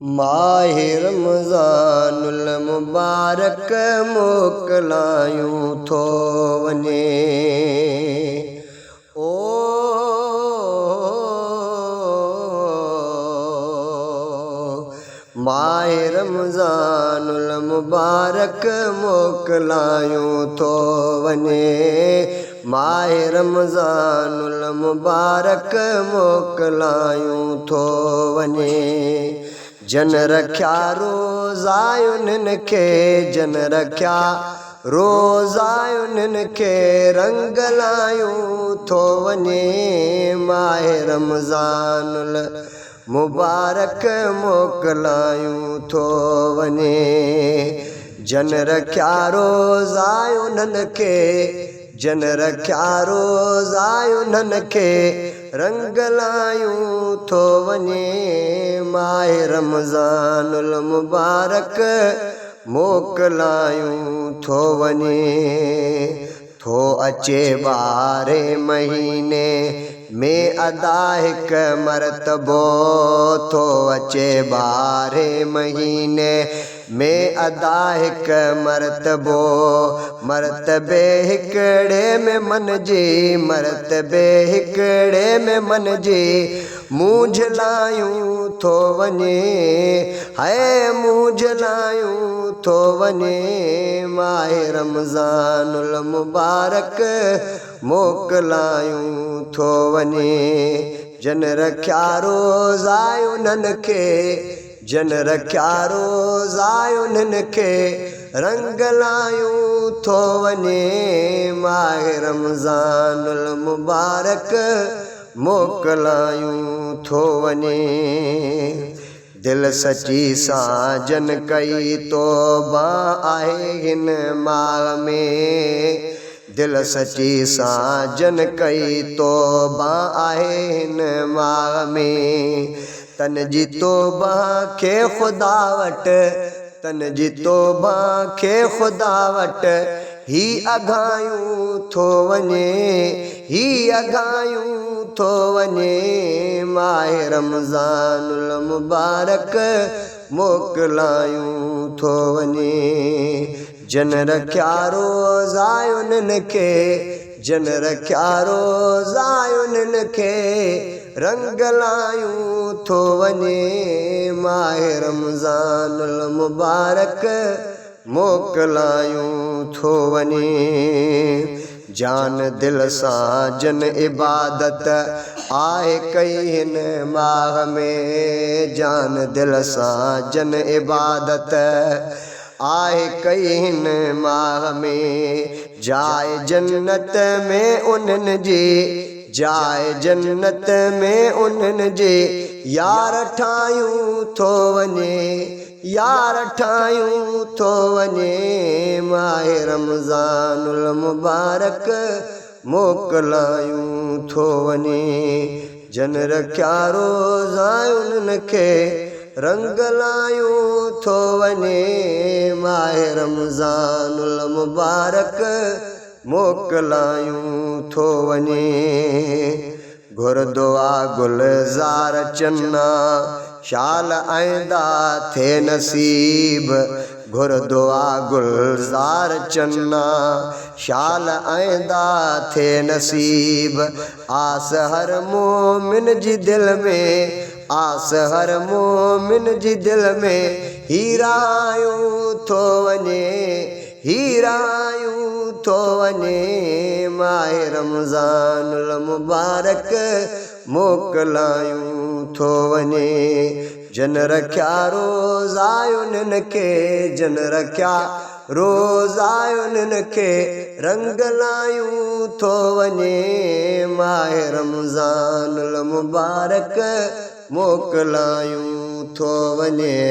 माहे रमज़ानुल मुबारक मोकलायूं थो वञे। ओ माहे रमज़ानुल मुबारक मोकलायूं थो वञे। माहे रमज़ानुल मुबारक मोकलायूं थो वञे। जन रखिया रोज़ायुनि खे, जन रखिया रोज़ायुनि खे रंग लायूं थो वञे। माहे रमज़ानुल मुबारक मोकलायूं थो वञे। जन रखिया रोज़ायुनि खे, जन रखिया रोज़ायुनि खे रंग लायूं थो वञे। माहे रमज़ानुल मुबारक मोकलायूं थो वञे। थो अचे 12 महीने में अदा हिक मरतबो, थो अचे 12 महीने में अदा हिक मरतबो। मरतबे हिकड़े में मन जी, मरतबे हिकड़े में मन जी मूंझलायूं थो वञे। है मूंझलायूं थो वञे। माहे रमज़ानुल मुबारक मोकलायूं थो वञे। जन रखिया रोज़ायुनि खे, जन रखिया रोज़ायुनि खे रंग लायूं थो वञे। माहे रमज़ानुल मुबारक मोकलायूं थो वञे। दिल सची सां जन कई तौबा आहे हिन माह में। दिल सची सां जन कई तौबा आहे हिन माह में। तन जी तौबा खे ख़ुदा वटि, तन जी तौबा खे ख़ुदा वटि ही अघायूं थो वञे, ही अघायूं थो वञे। माहे रमज़ानुल मुबारक मोकलायूं थो वञे। जन रखिया रोज़ायुनि खे, जन रखिया रोज़ायुनि खे रंग लायूं थो वञे। माहे रमज़ानुल मुबारक मोकलायूं थो वञे। जान दिल सां जन इबादत आहे कई हिन माह में। जान दिल सां जन इबादत आहे कई हिन माह में। जाए जन्नत में उन्हनि जी, जाए जन्नत में उन्हनि जी यार ठाहियूं थो वञे, यार ठाहियूं थो वञे। माहे रमज़ानुल मुबारक मोकलायूं थो वञे। जन रखिया रोज़ायुनि खे रंग लायूं थो वञे। माहे रमज़ानुल मुबारक मोकलायूं थो वञे। घुरदो आ गुलज़ार चन्ना शाल आईंदा थे नसीब। घुरदो आ गुलज़ार चन्ना शाल आईंदा थे नसीब। आस हर मोमिन जी दिल में, आस हर मोमिन जी दिल में हीरायूं थो वञे, हीरायूं थो वञे। माहे रमज़ानुल मुबारक मोकलायूं थो वञे। जन रखिया रोज़ायुनि खे, जन रखिया रोज़ायुनि खे रंग लायूं थो वञे। माहे रमज़ानुल मुबारक मोकलायूं थो वञे।